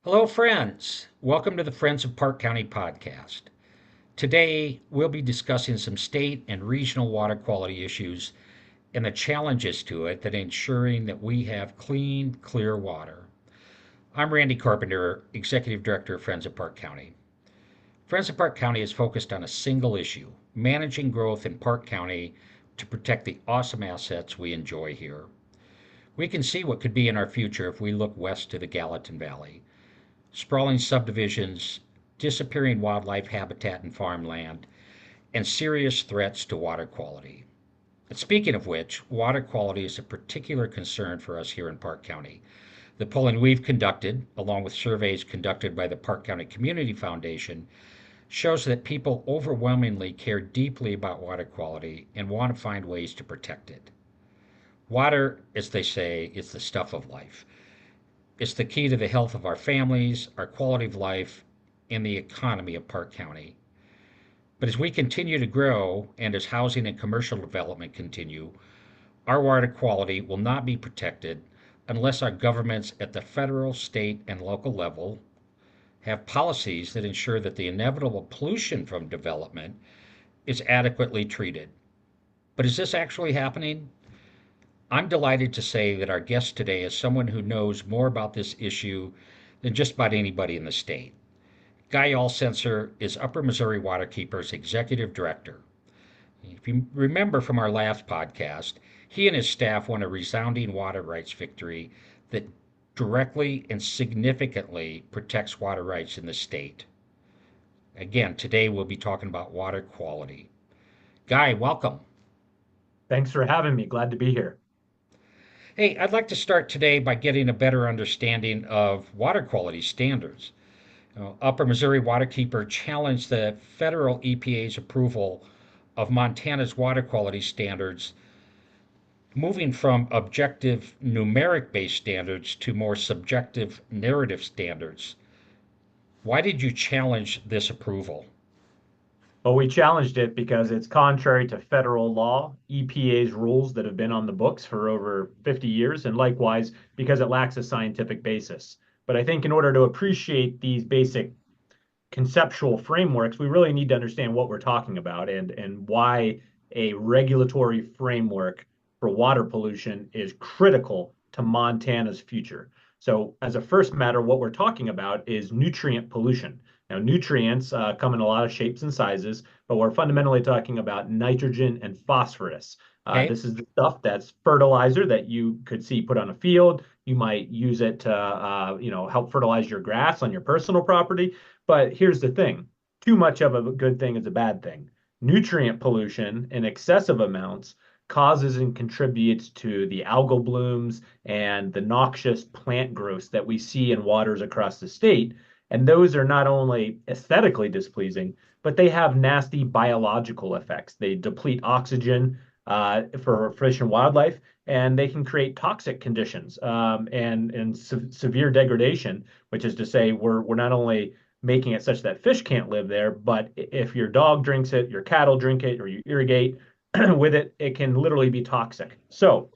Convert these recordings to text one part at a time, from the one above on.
Hello, friends. Welcome to the Friends of Park County podcast. Today, we'll be discussing some state and regional water quality issues and the challenges to it that ensuring that we have clean, clear water. I'm Randy Carpenter, Executive Director of Friends of Park County. Friends of Park County is focused on a single issue, managing growth in Park County to protect the awesome assets we enjoy here. We can see what could be in our future if we look west to the Gallatin Valley. Sprawling subdivisions, disappearing wildlife habitat and farmland, and serious threats to water quality. And speaking of which, water quality is a particular concern for us here in Park County. The polling we've conducted, along with surveys conducted by the Park County Community Foundation, shows that people overwhelmingly care deeply about water quality and want to find ways to protect it. Water, as they say, is the stuff of life. It's the key to the health of our families, our quality of life, and the economy of Park County. But as we continue to grow and as housing and commercial development continue, our water quality will not be protected unless our governments at the federal, state, and local level have policies that ensure that the inevitable pollution from development is adequately treated. But is this actually happening? I'm delighted to say that our guest today is someone who knows more about this issue than just about anybody in the state. Guy Alsentzer is Upper Missouri Waterkeeper's Executive Director. If you remember from our last podcast, he and his staff won a resounding water rights victory that directly and significantly protects water rights in the state. Again, today we'll be talking about water quality. Guy, welcome. Thanks for having me. Glad to be here. Hey, I'd like to start today by getting a better understanding of water quality standards. Upper Missouri Waterkeeper challenged the federal EPA's approval of Montana's water quality standards, moving from objective numeric based standards to more subjective narrative standards. Why did you challenge this approval? Well, we challenged it because it's contrary to federal law, EPA's rules that have been on the books for over 50 years, and likewise because it lacks a scientific basis. But I think in order to appreciate these basic conceptual frameworks, we really need to understand what we're talking about and why a regulatory framework for water pollution is critical to Montana's future. So, as a first matter, what we're talking about is nutrient pollution. Now, nutrients come in a lot of shapes and sizes, but we're fundamentally talking about nitrogen and phosphorus. Okay. This is the stuff that's fertilizer that you could see put on a field. You might use it to, help fertilize your grass on your personal property. But here's the thing, too much of a good thing is a bad thing. Nutrient pollution in excessive amounts causes and contributes to the algal blooms and the noxious plant growths that we see in waters across the state. And those are not only aesthetically displeasing, but they have nasty biological effects. They deplete oxygen for fish and wildlife, and they can create toxic conditions and severe degradation, which is to say, we're not only making it such that fish can't live there. But if your dog drinks it, your cattle drink it, or you irrigate with it, it can literally be toxic. So,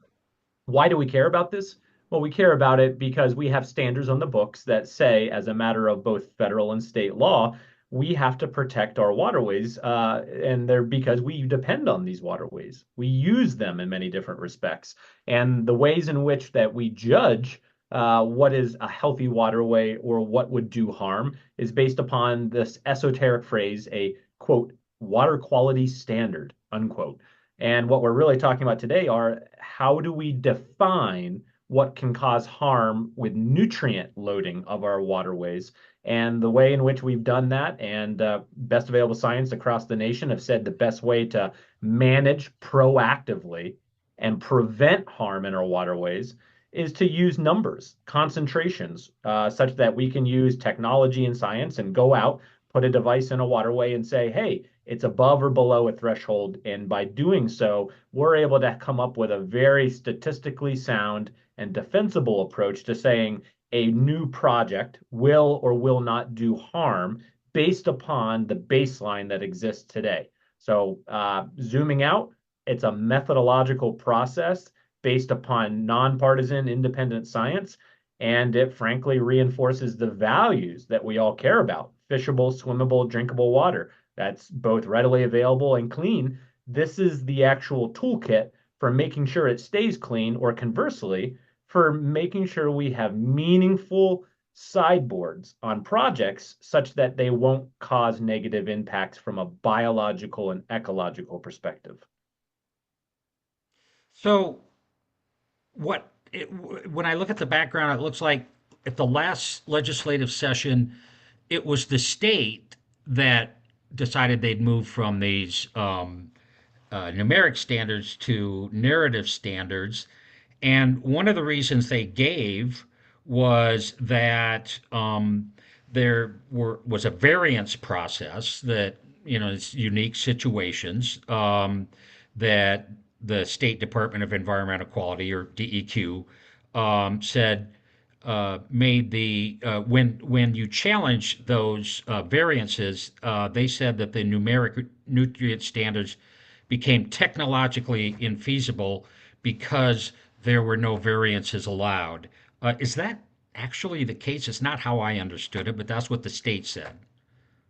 why do we care about this? Well, we care about it because we have standards on the books that say, as a matter of both federal and state law, we have to protect our waterways, and they're because we depend on these waterways. We use them in many different respects, and the ways in which that we judge what is a healthy waterway or what would do harm is based upon this esoteric phrase, a quote, water quality standard, unquote. And what we're really talking about today are how do we define what can cause harm with nutrient loading of our waterways. And the way in which we've done that, and best available science across the nation have said the best way to manage proactively and prevent harm in our waterways is to use numbers, concentrations, such that we can use technology and science and go out, put a device in a waterway and say, hey, it's above or below a threshold. And by doing so, we're able to come up with a very statistically sound and defensible approach to saying a new project will or will not do harm based upon the baseline that exists today. So, zooming out, it's a methodological process based upon nonpartisan independent science. And it frankly reinforces the values that we all care about: fishable, swimmable, drinkable water that's both readily available and clean. This is the actual toolkit for making sure it stays clean, or conversely, for making sure we have meaningful sideboards on projects such that they won't cause negative impacts from a biological and ecological perspective. So when I look at the background, it looks like at the last legislative session, it was the state that decided they'd move from these numeric standards to narrative standards. And one of the reasons they gave was that was a variance process that, it's unique situations that the State Department of Environmental Quality, or DEQ, said made the when you challenge those variances, they said that the numeric nutrient standards became technologically infeasible because there were no variances allowed. Is that actually the case? It's not how I understood it, but that's what the state said.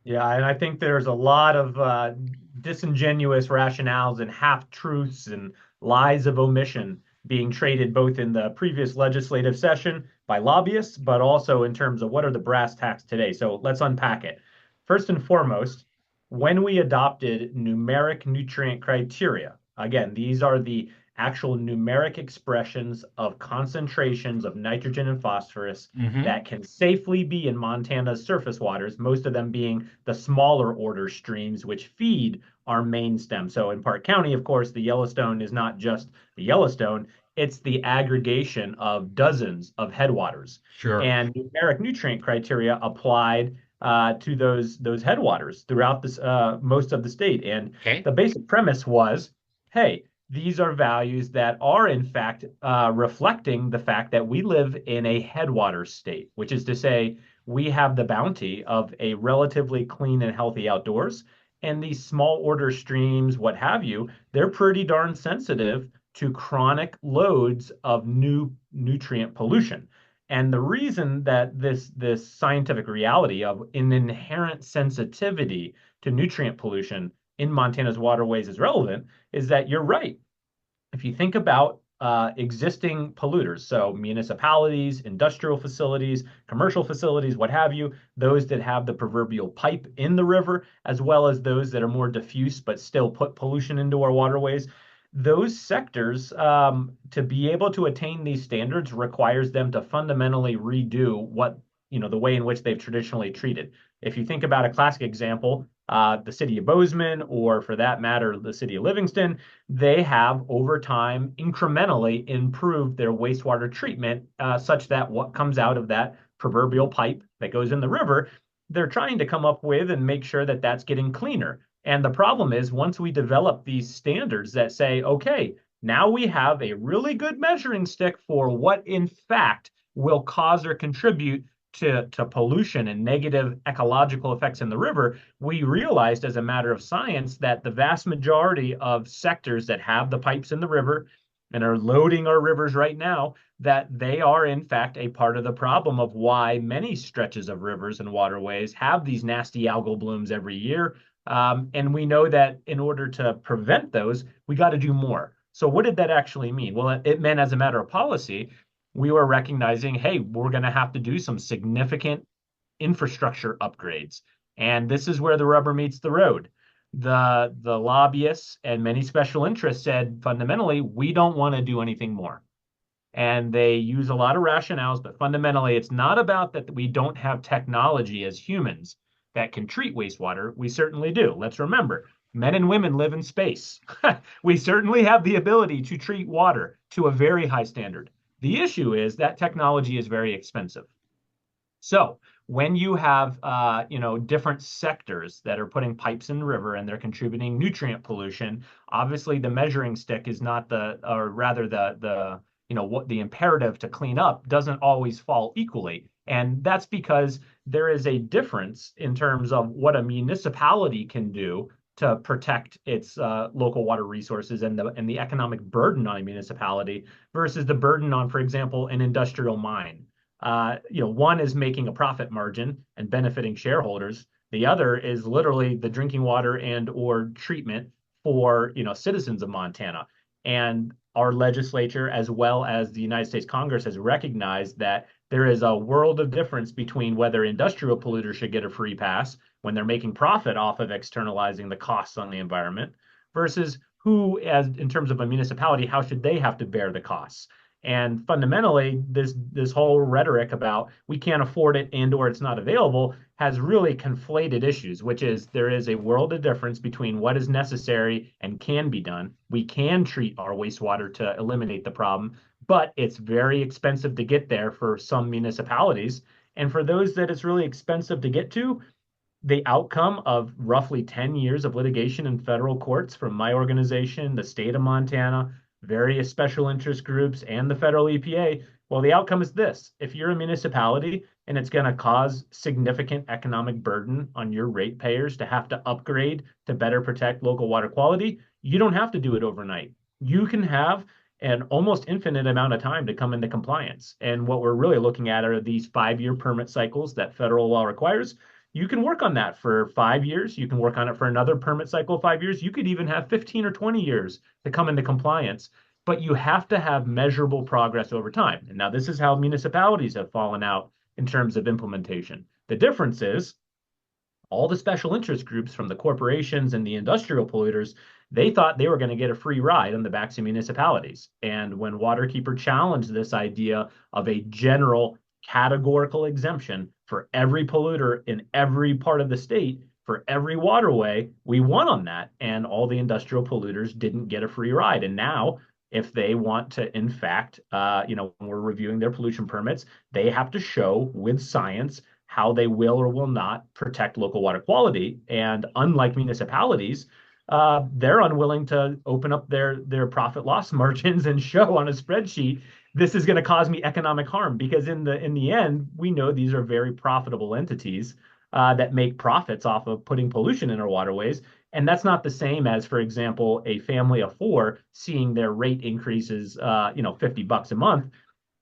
Yeah, and I think there's a lot of disingenuous rationales and half truths and lies of omission being traded both in the previous legislative session by lobbyists, but also in terms of what are the brass tacks today. So let's unpack it. First and foremost, when we adopted numeric nutrient criteria, again, these are the actual numeric expressions of concentrations of nitrogen and phosphorus Mm-hmm. that can safely be in Montana's surface waters, most of them being the smaller order streams which feed our main stem. So in Park County, of course, the Yellowstone is not just the Yellowstone, it's the aggregation of dozens of headwaters. Sure. And numeric nutrient criteria applied to those headwaters throughout this most of the state. And Okay. the basic premise was, hey, these are values that are in fact reflecting the fact that we live in a headwaters state, which is to say we have the bounty of a relatively clean and healthy outdoors. And these small order streams, what have you, they're pretty darn sensitive to chronic loads of new nutrient pollution. And the reason that this scientific reality of an inherent sensitivity to nutrient pollution in Montana's waterways is relevant is that you're right. If you think about existing polluters, so municipalities, industrial facilities, commercial facilities, what have you, those that have the proverbial pipe in the river, as well as those that are more diffuse but still put pollution into our waterways, those sectors, to be able to attain these standards, requires them to fundamentally redo the way in which they've traditionally treated. If you think about a classic example, the city of Bozeman, or for that matter, the city of Livingston, they have over time incrementally improved their wastewater treatment such that what comes out of that proverbial pipe that goes in the river, they're trying to come up with and make sure that that's getting cleaner. And the problem is, once we develop these standards that say, okay, now we have a really good measuring stick for what in fact will cause or contribute to pollution and negative ecological effects in the river, we realized as a matter of science that the vast majority of sectors that have the pipes in the river and are loading our rivers right now, that they are in fact a part of the problem of why many stretches of rivers and waterways have these nasty algal blooms every year. And we know that in order to prevent those, we got to do more. So what did that actually mean? Well, it meant, as a matter of policy, we were recognizing, hey, we're going to have to do some significant infrastructure upgrades. And this is where the rubber meets the road. The lobbyists and many special interests said fundamentally, we don't want to do anything more. And they use a lot of rationales, but fundamentally, it's not about that we don't have technology as humans that can treat wastewater. We certainly do. Let's remember, men and women live in space. We certainly have the ability to treat water to a very high standard. The issue is that technology is very expensive. So when you have different sectors that are putting pipes in the river and they're contributing nutrient pollution, obviously the measuring stick is not or rather what the imperative to clean up doesn't always fall equally. And that's because there is a difference in terms of what a municipality can do to protect its local water resources and the economic burden on a municipality versus the burden on, for example, an industrial mine. One is making a profit margin and benefiting shareholders. The other is literally the drinking water and or treatment for, citizens of Montana. And our legislature, as well as the United States Congress, has recognized that there is a world of difference between whether industrial polluters should get a free pass when they're making profit off of externalizing the costs on the environment versus who, as in terms of a municipality, how should they have to bear the costs? And fundamentally, this whole rhetoric about we can't afford it and or it's not available has really conflated issues, which is there is a world of difference between what is necessary and can be done. We can treat our wastewater to eliminate the problem, but it's very expensive to get there for some municipalities. And for those that it's really expensive to get to, the outcome of roughly 10 years of litigation in federal courts from my organization, the state of Montana, various special interest groups, and the federal EPA. Well, the outcome is this. If you're a municipality and it's going to cause significant economic burden on your ratepayers to have to upgrade to better protect local water quality, you don't have to do it overnight. You can have an almost infinite amount of time to come into compliance. And what we're really looking at are these 5-year permit cycles that federal law requires. You can work on that for 5 years. You can work on it for another permit cycle of 5 years. You could even have 15 or 20 years to come into compliance, but you have to have measurable progress over time. And now this is how municipalities have fallen out in terms of implementation. The difference is all the special interest groups from the corporations and the industrial polluters, they thought they were going to get a free ride on the backs of municipalities. And when Waterkeeper challenged this idea of a general categorical exemption for every polluter in every part of the state, for every waterway, we won on that. And all the industrial polluters didn't get a free ride. And now, if they want to, in fact, when we're reviewing their pollution permits, they have to show with science how they will or will not protect local water quality. And unlike municipalities, they're unwilling to open up their profit loss margins and show on a spreadsheet this is going to cause me economic harm because in the end we know these are very profitable entities that make profits off of putting pollution in our waterways. And that's not the same as, for example, a family of four seeing their rate increases, $50 a month.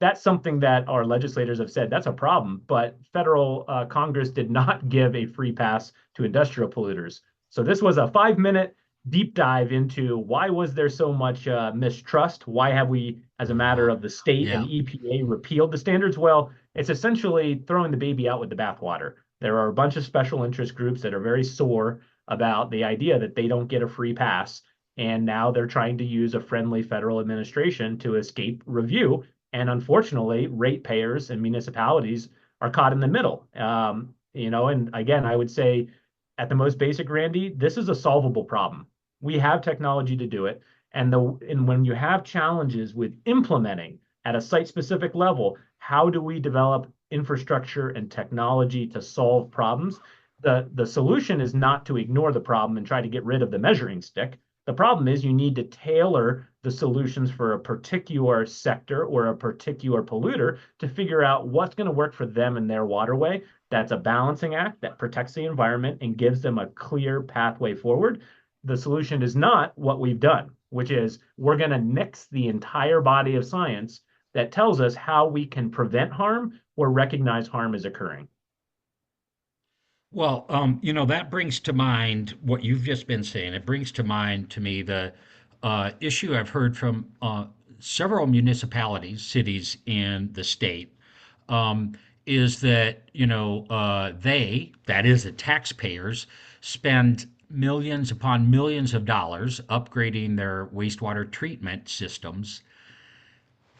That's something that our legislators have said that's a problem, but federal Congress did not give a free pass to industrial polluters. So this was a 5-minute deep dive into why was there so much mistrust? Why have we, as a matter of the state and Yeah. the EPA, repealed the standards? Well, it's essentially throwing the baby out with the bathwater. There are a bunch of special interest groups that are very sore about the idea that they don't get a free pass. And now they're trying to use a friendly federal administration to escape review. And unfortunately, ratepayers and municipalities are caught in the middle. And again, I would say at the most basic, Randy, this is a solvable problem. We have technology to do it. And when you have challenges with implementing at a site specific level, how do we develop infrastructure and technology to solve problems? The solution is not to ignore the problem and try to get rid of the measuring stick. The problem is you need to tailor the solutions for a particular sector or a particular polluter to figure out what's going to work for them in their waterway. That's a balancing act that protects the environment and gives them a clear pathway forward. The solution is not what we've done, which is we're going to nix the entire body of science that tells us how we can prevent harm or recognize harm is occurring. Well, that brings to mind what you've just been saying. It brings to mind to me the issue I've heard from several municipalities, cities in the state, um, is that, that is the taxpayers, spend millions upon millions of dollars upgrading their wastewater treatment systems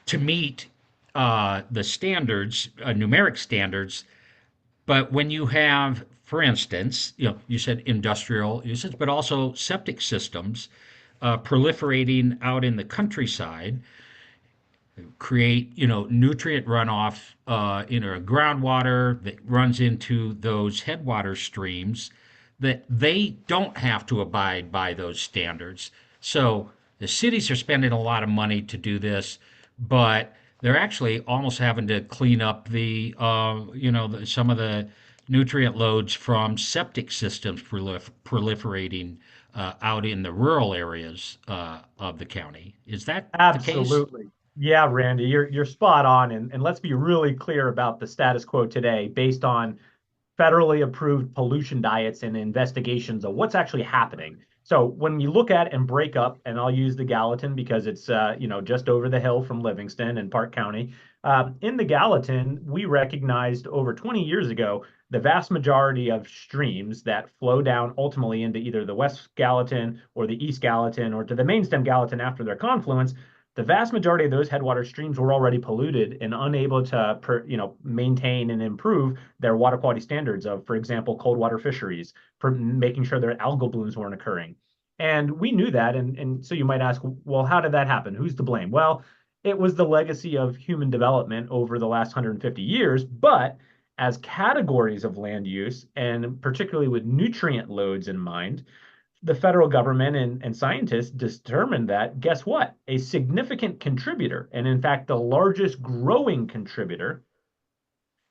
to meet the standards, numeric standards. But when you have, for instance, you said industrial uses, but also septic systems proliferating out in the countryside, create, nutrient runoff, groundwater that runs into those headwater streams that they don't have to abide by those standards. So the cities are spending a lot of money to do this, but they're actually almost having to clean up some of the nutrient loads from septic systems proliferating out in the rural areas of the county. Is that the case? Absolutely. Yeah, Randy, you're spot on, and let's be really clear about the status quo today based on federally approved pollution diets and investigations of what's actually happening. So when you look at and break up, and I'll use the Gallatin because it's just over the hill from Livingston and Park County. In the Gallatin, we recognized over 20 years ago the vast majority of streams that flow down ultimately into either the West Gallatin or the East Gallatin or to the main stem Gallatin after their confluence. The vast majority of those headwater streams were already polluted and unable to maintain and improve their water quality standards of, for example, cold water fisheries, for making sure their algal blooms weren't occurring. And we knew that. And so you might ask, well, how did that happen? Who's to blame? Well, it was the legacy of human development over the last 150 years. But as categories of land use, and particularly with nutrient loads in mind, the federal government and scientists determined that, guess what? A significant contributor, and in fact, the largest growing contributor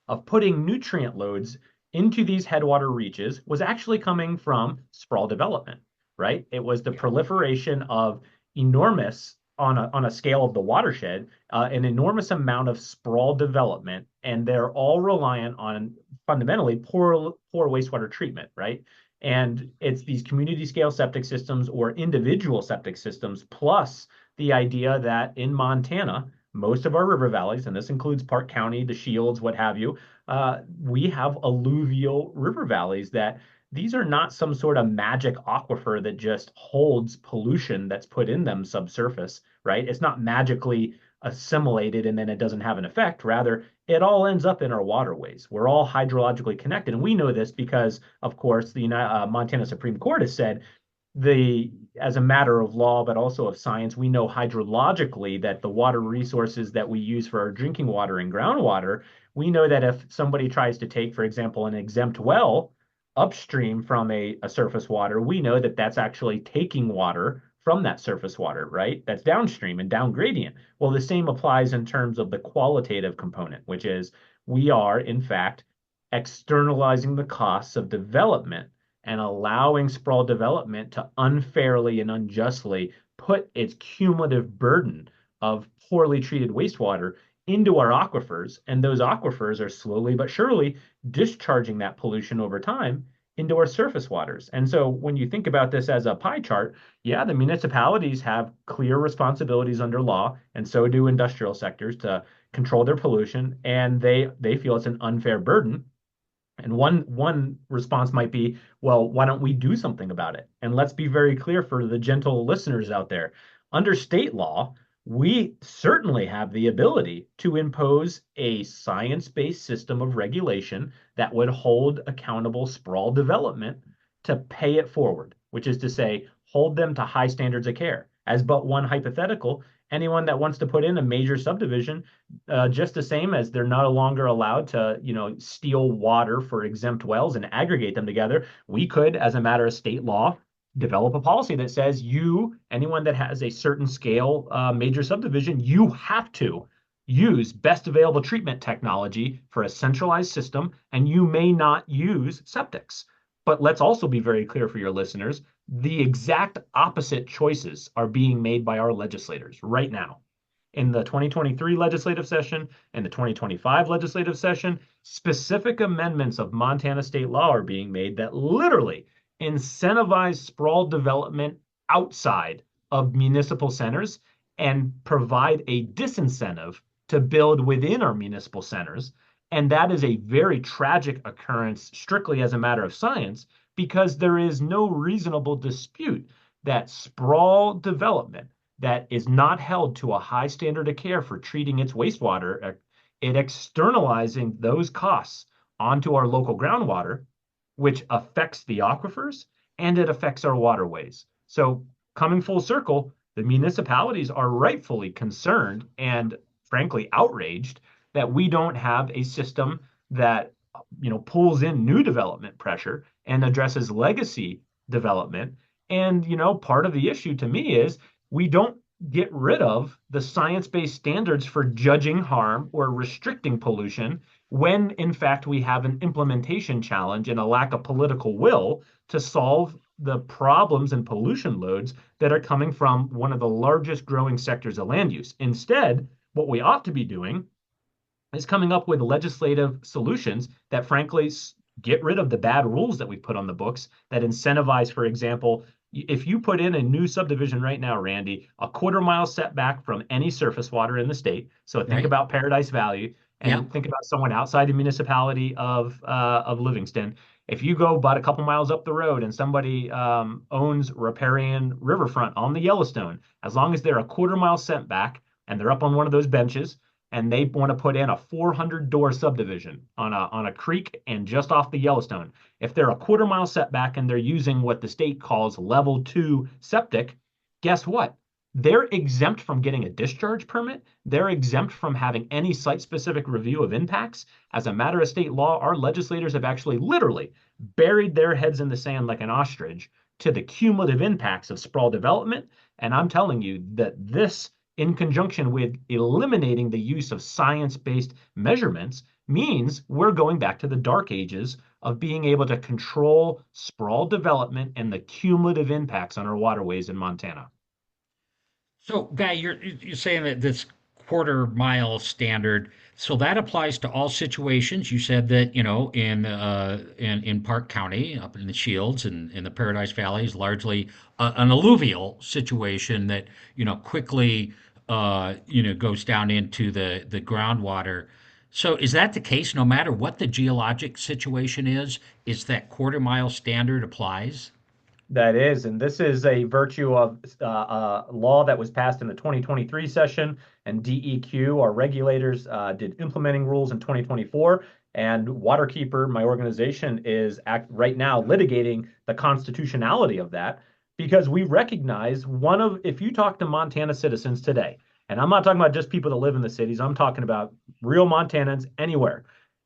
of putting nutrient loads into these headwater reaches was actually coming from sprawl development, right? It was the Yeah. proliferation of enormous, on a scale of the watershed, an enormous amount of sprawl development, and they're all reliant on fundamentally poor wastewater treatment, right? And it's these community scale septic systems or individual septic systems, plus the idea that in Montana, most of our river valleys, and this includes Park County, the Shields, what have you, we have alluvial river valleys that these are not some sort of magic aquifer that just holds pollution that's put in them subsurface, right? It's not magically assimilated and then it doesn't have an effect. Rather, it all ends up in our waterways. We're all hydrologically connected. And we know this because, of course, the Montana Supreme Court has said the as a matter of law, but also of science, we know hydrologically that the water resources that we use for our drinking water and groundwater, we know that if somebody tries to take, for example, an exempt well upstream from a surface water, we know that that's actually taking water from that surface water, right? That's downstream and down gradient. Well, the same applies in terms of the qualitative component, which is we are, in fact, externalizing the costs of development and allowing sprawl development to unfairly and unjustly put its cumulative burden of poorly treated wastewater into our aquifers. And those aquifers are slowly but surely discharging that pollution over time into our surface waters. And so when you think about this as a pie chart, yeah, the municipalities have clear responsibilities under law, and so do industrial sectors to control their pollution, and they feel it's an unfair burden. And one response might be, well, why don't we do something about it? And let's be very clear for the gentle listeners out there. Under state law, we certainly have the ability to impose a science-based system of regulation that would hold accountable sprawl development to pay it forward, which is to say, hold them to high standards of care. As but one hypothetical, anyone that wants to put in a major subdivision, just the same as they're no longer allowed to, steal water for exempt wells and aggregate them together. We could, as a matter of state law, develop a policy that says anyone that has a certain scale major subdivision, you have to use best available treatment technology for a centralized system, and you may not use septics. But let's also be very clear for your listeners, the exact opposite choices are being made by our legislators right now. In the 2023 legislative session and the 2025 legislative session, specific amendments of Montana state law are being made that literally incentivize sprawl development outside of municipal centers and provide a disincentive to build within our municipal centers. And that is a very tragic occurrence, strictly as a matter of science, because there is no reasonable dispute that sprawl development that is not held to a high standard of care for treating its wastewater, it externalizing those costs onto our local groundwater, which affects the aquifers and it affects our waterways. So, coming full circle, the municipalities are rightfully concerned and frankly outraged that we don't have a system that pulls in new development pressure and addresses legacy development. And part of the issue to me is we don't get rid of the science-based standards for judging harm or restricting pollution when in fact we have an implementation challenge and a lack of political will to solve the problems and pollution loads that are coming from one of the largest growing sectors of land use. Instead, what we ought to be doing is coming up with legislative solutions that frankly get rid of the bad rules that we put on the books that incentivize, for example, if you put in a new subdivision right now, Randy, a quarter-mile setback from any surface water in the state. So think Right? about Paradise Valley Yeah. and think about someone outside the municipality of Livingston. If you go but a couple miles up the road and somebody owns riparian riverfront on the Yellowstone, as long as they're a quarter-mile setback and they're up on one of those benches, and they want to put in a 400 door subdivision on a creek and just off the Yellowstone. If they're a quarter-mile setback and they're using what the state calls level 2 septic, guess what? They're exempt from getting a discharge permit. They're exempt from having any site specific review of impacts. As a matter of state law, our legislators have actually literally buried their heads in the sand like an ostrich to the cumulative impacts of sprawl development. And I'm telling you that this, in conjunction with eliminating the use of science-based measurements, means we're going back to the dark ages of being able to control sprawl development and the cumulative impacts on our waterways in Montana. So, Guy, you're saying that this quarter mile standard, so that applies to all situations. You said that, in Park County, up in the Shields and in the Paradise Valley is largely an alluvial situation that, quickly goes down into the groundwater. So is that the case no matter what the geologic situation is that quarter mile standard applies? That is, and this is a virtue of law that was passed in the 2023 session, and DEQ, our regulators, did implementing rules in 2024. And Waterkeeper, my organization, is right now litigating the constitutionality of that because we recognize if you talk to Montana citizens today, and I'm not talking about just people that live in the cities, I'm talking about real Montanans anywhere.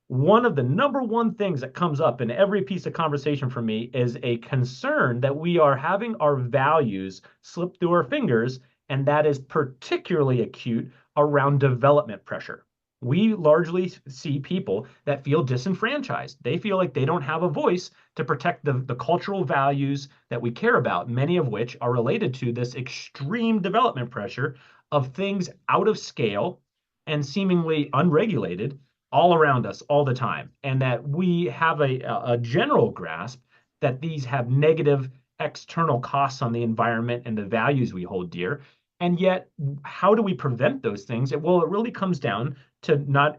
One of the number one things that comes up in every piece of conversation for me is a concern that we are having our values slip through our fingers, and that is particularly acute around development pressure. We largely see people that feel disenfranchised. They feel like they don't have a voice to protect the cultural values that we care about, many of which are related to this extreme development pressure of things out of scale and seemingly unregulated all around us all the time, and that we have a general grasp that these have negative external costs on the environment and the values we hold dear. And yet, how do we prevent those things? Well, it really comes down to not,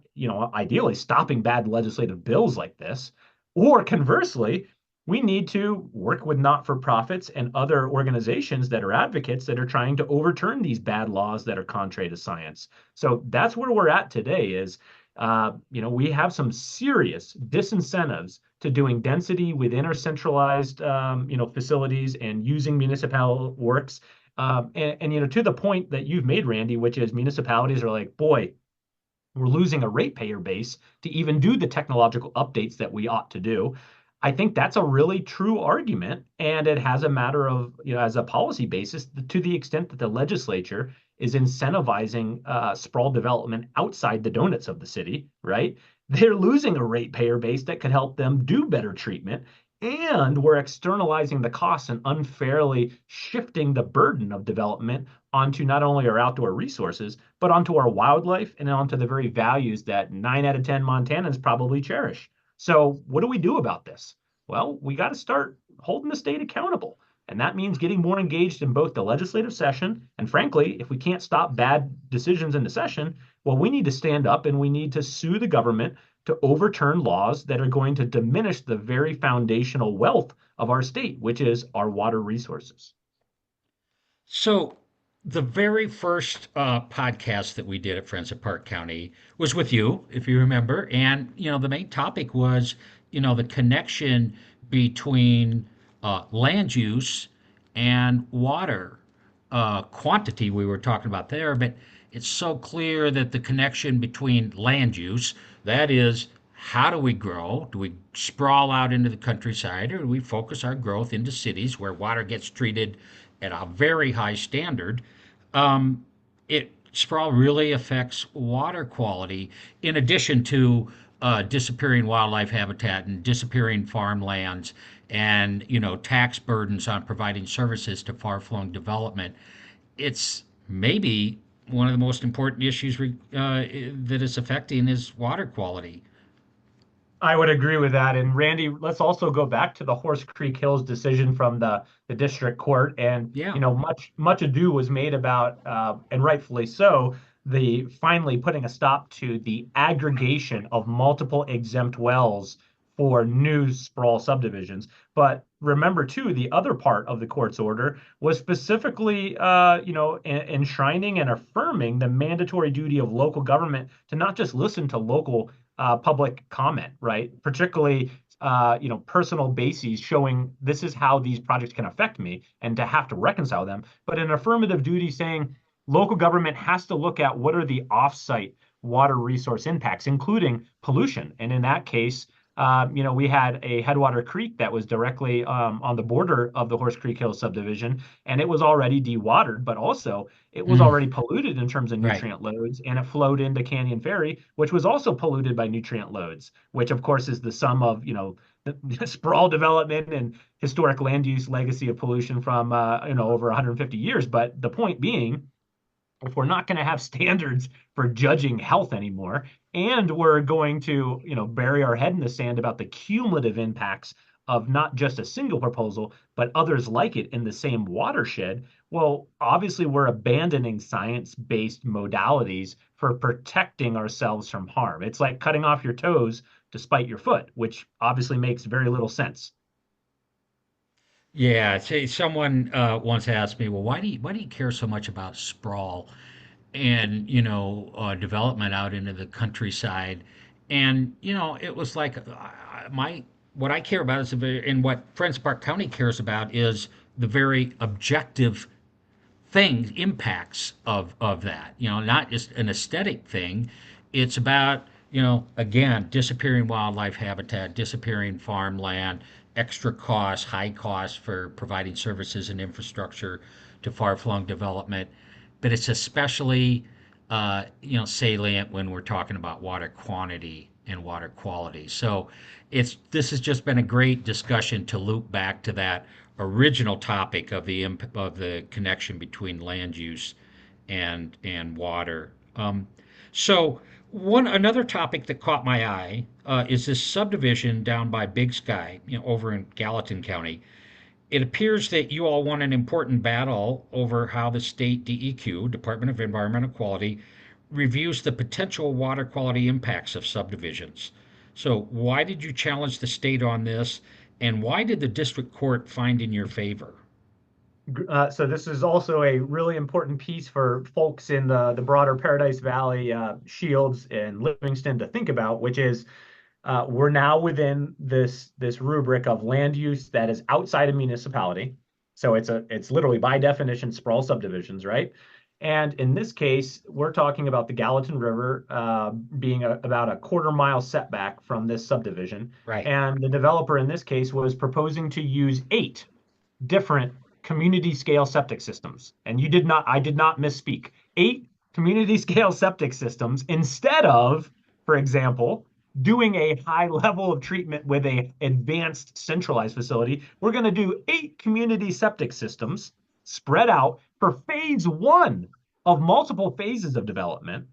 ideally stopping bad legislative bills like this, or conversely, we need to work with not-for-profits and other organizations that are advocates that are trying to overturn these bad laws that are contrary to science. So that's where we're at today is we have some serious disincentives to doing density within our centralized, facilities and using municipal works. And to the point that you've made, Randy, which is municipalities are like, boy, we're losing a ratepayer base to even do the technological updates that we ought to do. I think that's a really true argument, and it has a matter of, as a policy basis, to the extent that the legislature is incentivizing sprawl development outside the donuts of the city, right? They're losing a ratepayer base that could help them do better treatment, and we're externalizing the costs and unfairly shifting the burden of development onto not only our outdoor resources, but onto our wildlife and onto the very values that 9 out of 10 Montanans probably cherish. So, what do we do about this? Well, we got to start holding the state accountable. And that means getting more engaged in both the legislative session. And frankly, if we can't stop bad decisions in the session, well, we need to stand up and we need to sue the government to overturn laws that are going to diminish the very foundational wealth of our state, which is our water resources. So, the very first podcast that we did at Friends of Park County was with you, if you remember. And, the main topic was, the connection between land use and water quantity we were talking about there. But it's so clear that the connection between land use, that is, how do we grow? Do we sprawl out into the countryside, or do we focus our growth into cities where water gets treated at a very high standard? It sprawl really affects water quality in addition to disappearing wildlife habitat and disappearing farmlands and tax burdens on providing services to far-flung development, it's maybe one of the most important issues that is affecting is water quality. I would agree with that. And Randy, let's also go back to the Horse Creek Hills decision from the district court. And Yeah. much ado was made about, and rightfully so, the finally putting a stop to the aggregation of multiple exempt wells for new sprawl subdivisions. But remember too, the other part of the court's order was specifically, enshrining and affirming the mandatory duty of local government to not just listen to local public comment, right? Particularly, personal bases showing this is how these projects can affect me and to have to reconcile them, but an affirmative duty saying local government has to look at what are the offsite water resource impacts, including pollution. And in that case, we had a headwater creek that was directly on the border of the Horse Creek Hill subdivision, and it was already dewatered, but also it was Mm, already polluted in terms of right. nutrient loads, and it flowed into Canyon Ferry, which was also polluted by nutrient loads, which of course is the sum of, the sprawl development and historic land use legacy of pollution from, over 150 years. But the point being, if we're not going to have standards for judging health anymore, and we're going to, bury our head in the sand about the cumulative impacts of not just a single proposal, but others like it in the same watershed, well, obviously we're abandoning science-based modalities for protecting ourselves from harm. It's like cutting off your toes to spite your foot, which obviously makes very little sense. Yeah. Say someone once asked me, well, why do you care so much about sprawl and development out into the countryside? And it was like my what I care about is and what Friends Park County cares about is the very objective things impacts of that, not just an aesthetic thing. It's about, again, disappearing wildlife habitat, disappearing farmland, extra costs, high costs for providing services and infrastructure to far-flung development. But it's especially salient when we're talking about water quantity and water quality. So this has just been a great discussion to loop back to that original topic of the connection between land use and water. So one another topic that caught my eye is this subdivision down by Big Sky, over in Gallatin County. It appears that you all won an important battle over how the state DEQ, Department of Environmental Quality, reviews the potential water quality impacts of subdivisions. So, why did you challenge the state on this, and why did the district court find in your favor? So this is also a really important piece for folks in the broader Paradise Valley, Shields and Livingston to think about, which is we're now within this rubric of land use that is outside a municipality. So it's literally by definition sprawl subdivisions, right? And in this case, we're talking about the Gallatin River being about a quarter-mile setback from this subdivision. Right. And the developer in this case was proposing to use 8 different community scale septic systems. And I did not misspeak. 8 community scale septic systems instead of, for example, doing a high level of treatment with a advanced centralized facility. We're going to do 8 community septic systems spread out for phase 1 of multiple phases of development.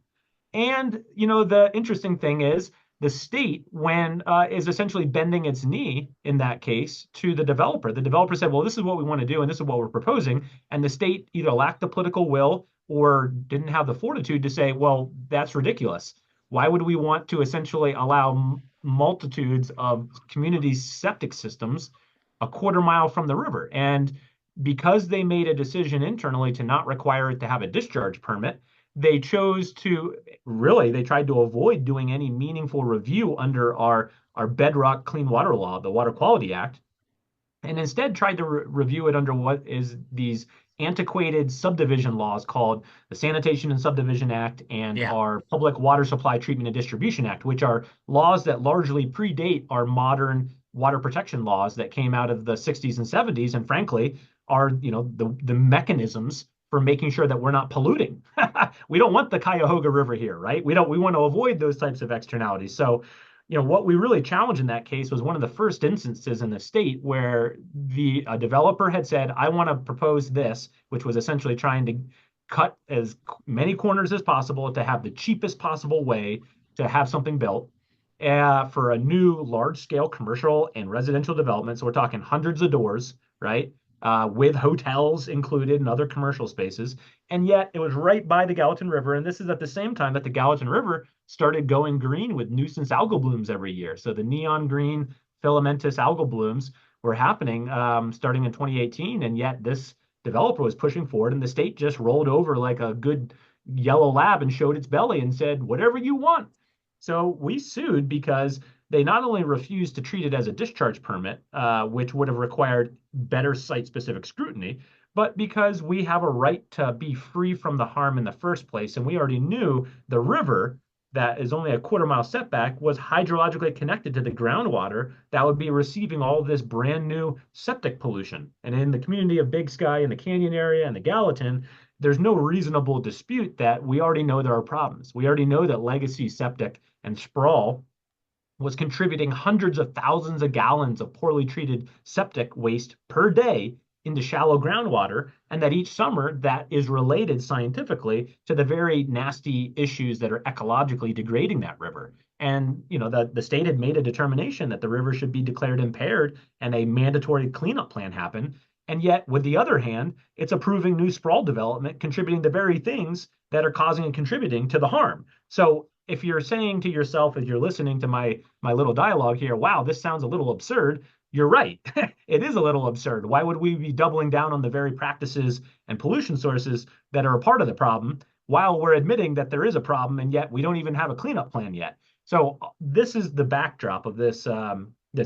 And the interesting thing is the state, when is essentially bending its knee in that case to the developer. The developer said, "Well, this is what we want to do, and this is what we're proposing," and the state either lacked the political will or didn't have the fortitude to say, "Well, that's ridiculous. Why would we want to essentially allow multitudes of community septic systems a quarter-mile from the river?" And because they made a decision internally to not require it to have a discharge permit, they chose to they tried to avoid doing any meaningful review under our bedrock clean water law, the Water Quality Act, and instead tried to review it under what is these antiquated subdivision laws called the Sanitation and Subdivision Act and Yeah. our Public Water Supply Treatment and Distribution Act, which are laws that largely predate our modern water protection laws that came out of the 60s and 70s, and frankly are the mechanisms for making sure that we're not polluting. We don't want the Cuyahoga River here, right? We want to avoid those types of externalities. So what we really challenged in that case was one of the first instances in the state where the developer had said, I want to propose this, which was essentially trying to cut as many corners as possible to have the cheapest possible way to have something built for a new large scale commercial and residential development. So we're talking hundreds of doors, right? With hotels included and other commercial spaces. And yet it was right by the Gallatin River. And this is at the same time that the Gallatin River started going green with nuisance algal blooms every year. So the neon green filamentous algal blooms were happening starting in 2018. And yet this developer was pushing forward, and the state just rolled over like a good yellow lab and showed its belly and said, whatever you want. So we sued because they not only refused to treat it as a discharge permit, which would have required better site-specific scrutiny, but because we have a right to be free from the harm in the first place. And we already knew the river that is only a quarter-mile setback was hydrologically connected to the groundwater that would be receiving all of this brand new septic pollution. And in the community of Big Sky, in the Canyon area, and the Gallatin, there's no reasonable dispute that we already know there are problems. We already know that legacy septic and sprawl was contributing hundreds of thousands of gallons of poorly treated septic waste per day into shallow groundwater, and that each summer that is related scientifically to the very nasty issues that are ecologically degrading that river. And the state had made a determination that the river should be declared impaired and a mandatory cleanup plan happen. And yet, with the other hand, it's approving new sprawl development, contributing the very things that are causing and contributing to the harm. So if you're saying to yourself as you're listening to my little dialogue here, wow, this sounds a little absurd, you're right. It is a little absurd. Why would we be doubling down on the very practices and pollution sources that are a part of the problem while we're admitting that there is a problem, and yet we don't even have a cleanup plan yet? So this is the backdrop of this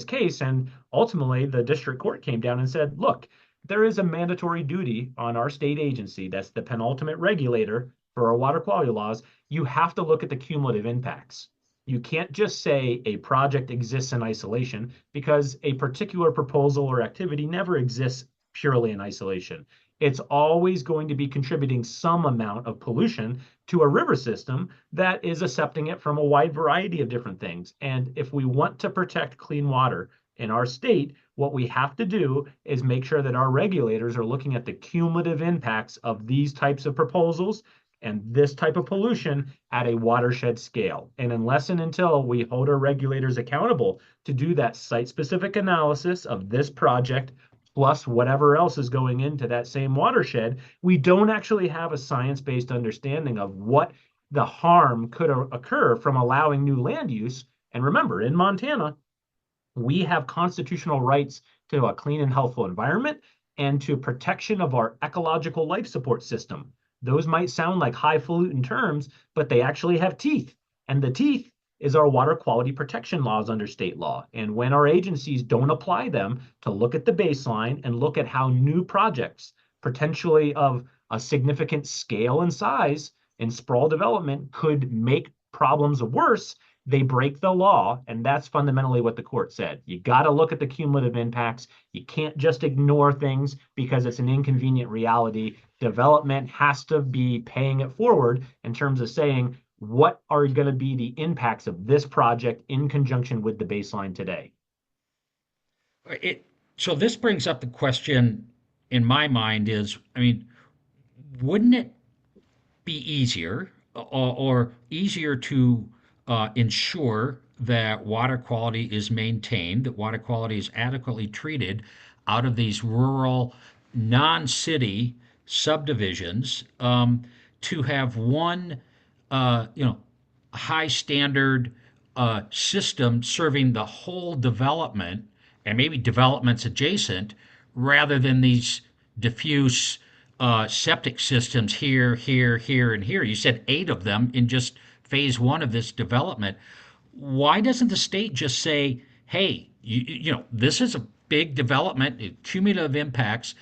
case, and ultimately the district court came down and said, look, there is a mandatory duty on our state agency, that's the penultimate regulator for our water quality laws. You have to look at the cumulative impacts. You can't just say a project exists in isolation, because a particular proposal or activity never exists purely in isolation. It's always going to be contributing some amount of pollution to a river system that is accepting it from a wide variety of different things. And if we want to protect clean water in our state, what we have to do is make sure that our regulators are looking at the cumulative impacts of these types of proposals and this type of pollution at a watershed scale. And unless and until we hold our regulators accountable to do that site-specific analysis of this project, plus whatever else is going into that same watershed, we don't actually have a science-based understanding of what the harm could occur from allowing new land use. And remember, in Montana, we have constitutional rights to a clean and healthful environment and to protection of our ecological life support system. Those might sound like highfalutin terms, but they actually have teeth. And the teeth is our water quality protection laws under state law. And when our agencies don't apply them to look at the baseline and look at how new projects, potentially of a significant scale and size in sprawl development, could make problems worse, they break the law. And that's fundamentally what the court said. You got to look at the cumulative impacts. You can't just ignore things because it's an inconvenient reality. Development has to be paying it forward in terms of saying, what are going to be the impacts of this project in conjunction with the baseline today? So this brings up the question in my mind is, I mean, wouldn't it be easier or easier to ensure that water quality is maintained, that water quality is adequately treated out of these rural, non-city subdivisions, to have one, high standard system serving the whole development and maybe developments adjacent, rather than these diffuse septic systems here, here, here, and here. You said 8 of them in just phase one of this development. Why doesn't the state just say, hey, this is a big development, cumulative impacts.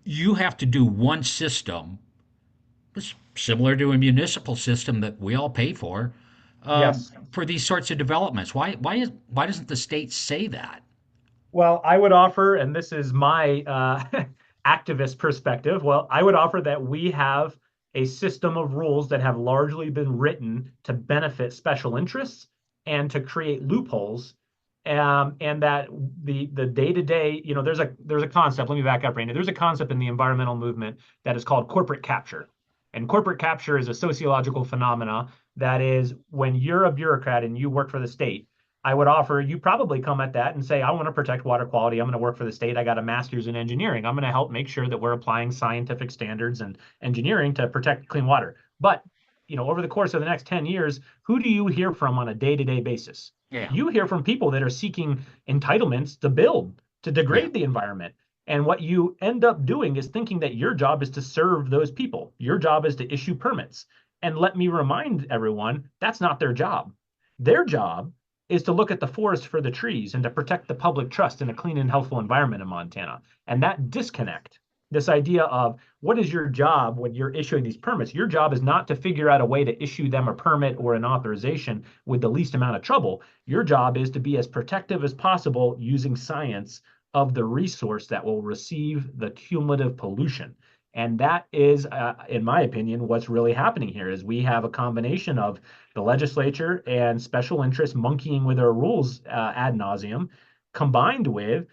You have to do one system. It's similar to a municipal system that we all pay Yes. for these sorts of developments. Why doesn't the state say that? Well, I would offer, and this is my activist perspective, well, I would offer that we have a system of rules that have largely been written to benefit special interests and to create loopholes. And that the day-to-day, there's a concept. Let me back up, Randy. There's a concept in the environmental movement that is called corporate capture. And corporate capture is a sociological phenomena that is when you're a bureaucrat and you work for the state, I would offer you probably come at that and say, I want to protect water quality. I'm going to work for the state. I got a master's in engineering. I'm going to help make sure that we're applying scientific standards and engineering to protect clean water. But, over the course of the next 10 years, who do you hear from on a day-to-day basis? Yeah. You hear from people that are seeking entitlements to build, to Yeah. degrade the environment. And what you end up doing is thinking that your job is to serve those people. Your job is to issue permits. And let me remind everyone, that's not their job. Their job is to look at the forest for the trees and to protect the public trust in a clean and healthful environment in Montana. And that disconnect, this idea of what is your job when you're issuing these permits? Your job is not to figure out a way to issue them a permit or an authorization with the least amount of trouble. Your job is to be as protective as possible using science of the resource that will receive the cumulative pollution. And that is, in my opinion, what's really happening here is we have a combination of the legislature and special interests monkeying with our rules ad nauseum, combined with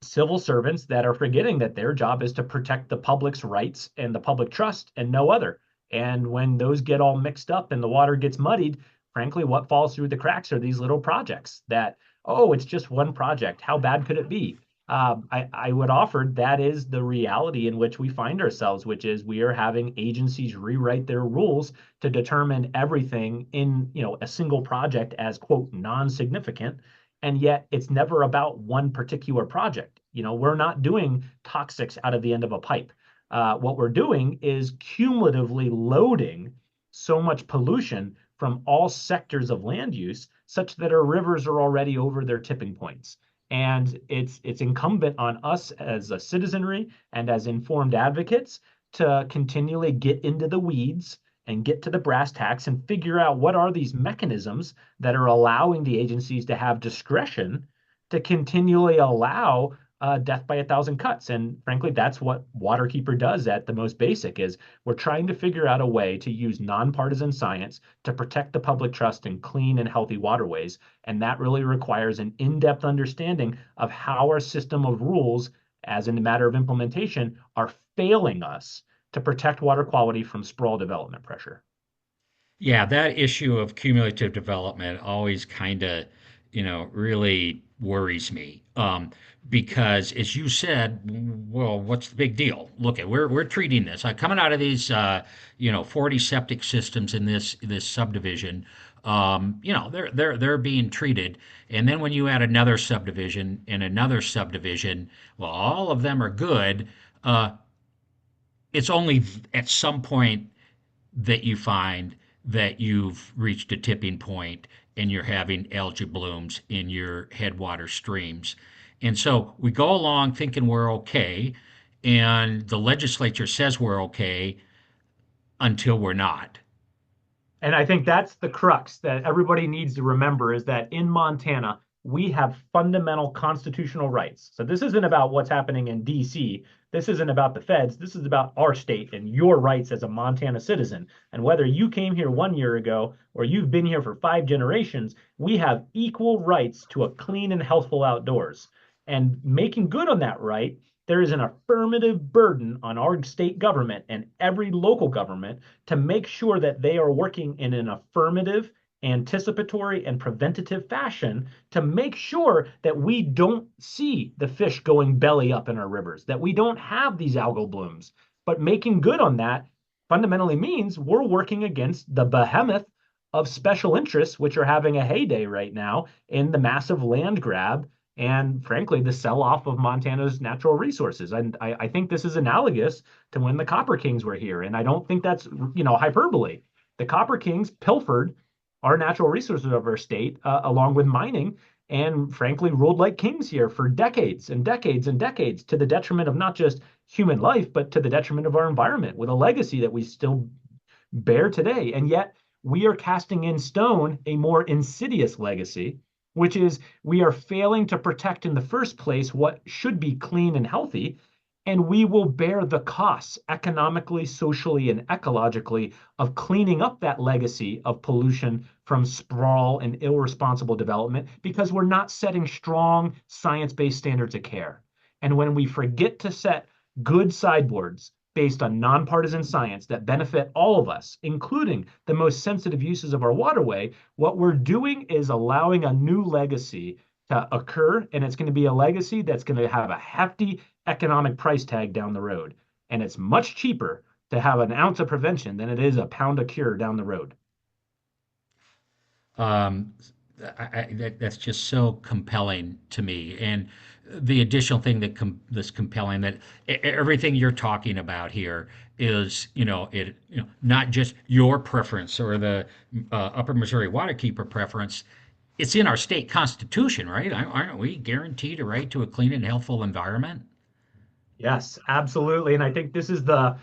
civil servants that are forgetting that their job is to protect the public's rights and the public trust and no other. And when those get all mixed up and the water gets muddied, frankly, what falls through the cracks are these little projects that, oh, it's just one project. How bad could it be? I would offer that is the reality in which we find ourselves, which is we are having agencies rewrite their rules to determine everything in a single project as quote non-significant, and yet it's never about one particular project. We're not doing toxics out of the end of a pipe. What we're doing is cumulatively loading so much pollution from all sectors of land use such that our rivers are already over their tipping points. And it's incumbent on us as a citizenry and as informed advocates to continually get into the weeds and get to the brass tacks and figure out what are these mechanisms that are allowing the agencies to have discretion to continually allow death by 1,000 cuts. And frankly, that's what Waterkeeper does at the most basic is we're trying to figure out a way to use nonpartisan science to protect the public trust in clean and healthy waterways. And that really requires an in-depth understanding of how our system of rules, as in a matter of implementation, are failing us to protect water quality from sprawl development pressure. Yeah, that issue of cumulative development always kind of, really worries me. Because as you said, well, what's the big deal? Look at we're treating this. Coming out of these, 40 septic systems in this subdivision. They're being treated, and then when you add another subdivision and another subdivision, well, all of them are good. It's only at some point that you find that you've reached a tipping point and you're having algae blooms in your headwater streams. And so we go along thinking we're okay, and the legislature says we're okay until we're not. And I think that's the crux that everybody needs to remember is that in Montana, we have fundamental constitutional rights. So this isn't about what's happening in DC. This isn't about the feds. This is about our state and your rights as a Montana citizen. And whether you came here 1 year ago or you've been here for 5 generations, we have equal rights to a clean and healthful outdoors. And making good on that right, there is an affirmative burden on our state government and every local government to make sure that they are working in an affirmative, anticipatory, and preventative fashion to make sure that we don't see the fish going belly up in our rivers, that we don't have these algal blooms. But making good on that fundamentally means we're working against the behemoth of special interests, which are having a heyday right now in the massive land grab and frankly, the sell off of Montana's natural resources. And I think this is analogous to when the Copper Kings were here. And I don't think that's, hyperbole. The Copper Kings pilfered our natural resources of our state, along with mining, and frankly, ruled like kings here for decades and decades and decades to the detriment of not just human life, but to the detriment of our environment with a legacy that we still bear today. And yet we are casting in stone a more insidious legacy, which is we are failing to protect in the first place what should be clean and healthy. And we will bear the costs economically, socially, and ecologically of cleaning up that legacy of pollution from sprawl and irresponsible development because we're not setting strong science-based standards of care. And when we forget to set good sideboards based on nonpartisan science that benefit all of us, including the most sensitive uses of our waterway, what we're doing is allowing a new legacy to occur, and it's going to be a legacy that's going to have a hefty economic price tag down the road. And it's much cheaper to have an ounce of prevention than it is a pound of cure down the road. Um, that's just so compelling to me. And the additional thing that's compelling that everything you're talking about here is, not just your preference or the Upper Missouri Waterkeeper preference. It's in our state constitution, right? Aren't we guaranteed a right to a clean and healthful environment? Yes, absolutely. And I think this is I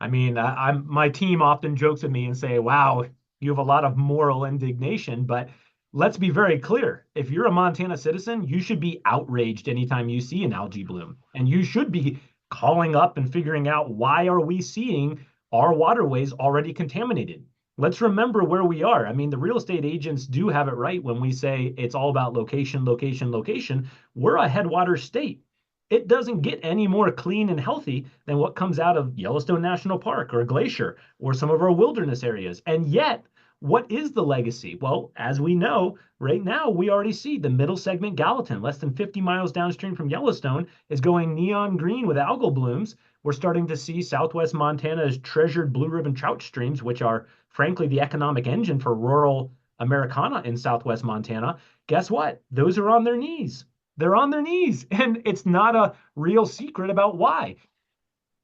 mean, I'm my team often jokes with me and say, "Wow, you have a lot of moral indignation." But let's be very clear. If you're a Montana citizen, you should be outraged anytime you see an algae bloom, and you should be calling up and figuring out why are we seeing our waterways already contaminated. Let's remember where we are. I mean, the real estate agents do have it right when we say it's all about location, location, location. We're a headwater state. It doesn't get any more clean and healthy than what comes out of Yellowstone National Park or Glacier or some of our wilderness areas. And yet, what is the legacy? Well, as we know, right now, we already see the middle segment Gallatin, less than 50 miles downstream from Yellowstone, is going neon green with algal blooms. We're starting to see Southwest Montana's treasured blue ribbon trout streams, which are frankly the economic engine for rural Americana in Southwest Montana. Guess what? Those are on their knees. They're on their knees. And it's not a real secret about why.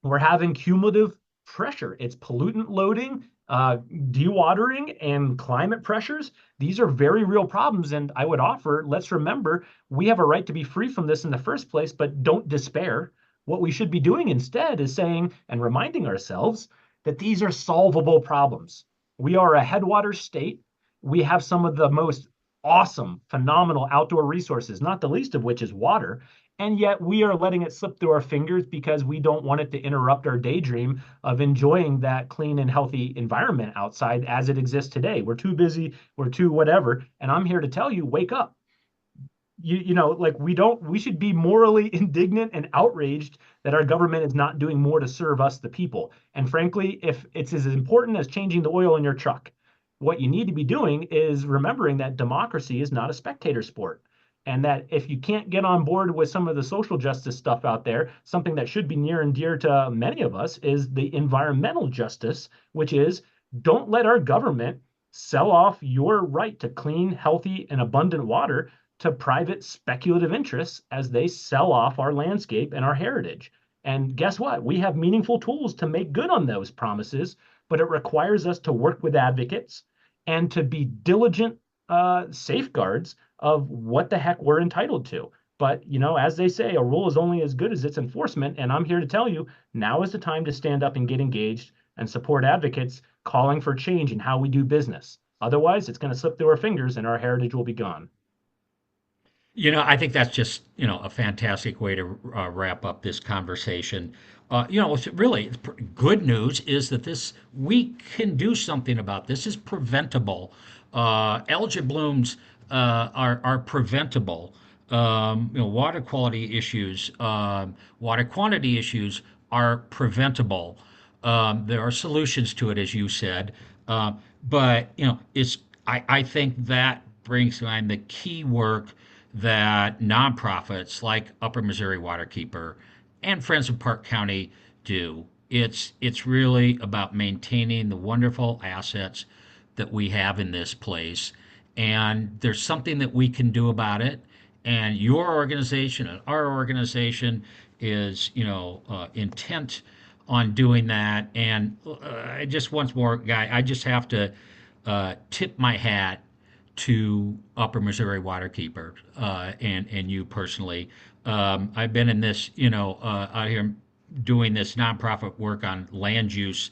We're having cumulative pressure. It's pollutant loading, dewatering, and climate pressures. These are very real problems. And I would offer, let's remember, we have a right to be free from this in the first place, but don't despair. What we should be doing instead is saying and reminding ourselves that these are solvable problems. We are a headwater state. We have some of the most awesome, phenomenal outdoor resources, not the least of which is water. And yet we are letting it slip through our fingers because we don't want it to interrupt our daydream of enjoying that clean and healthy environment outside as it exists today. We're too busy, we're too whatever. And I'm here to tell you, wake up. Like we should be morally indignant and outraged that our government is not doing more to serve us, the people. And frankly, if it's as important as changing the oil in your truck, what you need to be doing is remembering that democracy is not a spectator sport. And that if you can't get on board with some of the social justice stuff out there, something that should be near and dear to many of us is the environmental justice, which is don't let our government sell off your right to clean, healthy, and abundant water to private speculative interests as they sell off our landscape and our heritage. And guess what? We have meaningful tools to make good on those promises, but it requires us to work with advocates and to be diligent safeguards of what the heck we're entitled to. But, as they say, a rule is only as good as its enforcement. And I'm here to tell you now is the time to stand up and get engaged and support advocates calling for change in how we do business. Otherwise, it's going to slip through our fingers and our heritage will be gone. I think that's just, a fantastic way to wrap up this conversation. Good news is that we can do something about this. Is preventable. Algae blooms are preventable. Water quality issues, water quantity issues are preventable. There are solutions to it, as you said. But I think that brings to mind the key work that nonprofits like Upper Missouri Waterkeeper and Friends of Park County do. It's really about maintaining the wonderful assets that we have in this place, and there's something that we can do about it. And your organization and our organization is, intent on doing that. And just once more, Guy, I just have to tip my hat to Upper Missouri Waterkeeper and you personally. I've been in this, out here doing this nonprofit work on land use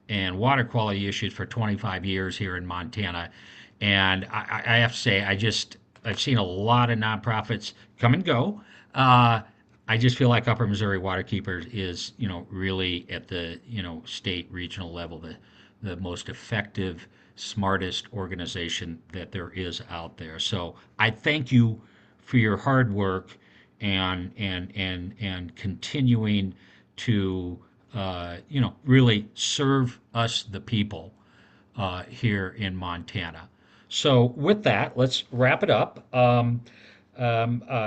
and water quality issues for 25 years here in Montana. And I have to say, I've seen a lot of nonprofits come and go. I just feel like Upper Missouri Waterkeeper is, really at the, state, regional level, the most effective, smartest organization that there is out there. So I thank you for your hard work and continuing to, really serve us, the people, here in Montana. So with that, let's wrap it up.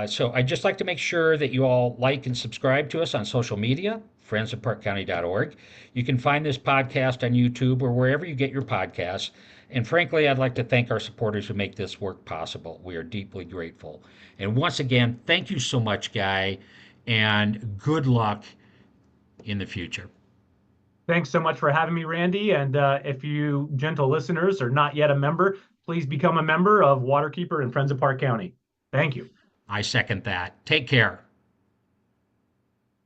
So I'd just like to make sure that you all like and subscribe to us on social media, friendsofparkcounty.org. You can find this podcast on YouTube or wherever you get your podcasts. And frankly, I'd like to thank our supporters who make this work possible. We are deeply grateful. And once again, thank you so much, Guy, and good luck in the future. Thanks so much for having me, Randy. And if you gentle listeners are not yet a member, please become a member of Waterkeeper and Friends of Park County. Thank you. I second that. Take care.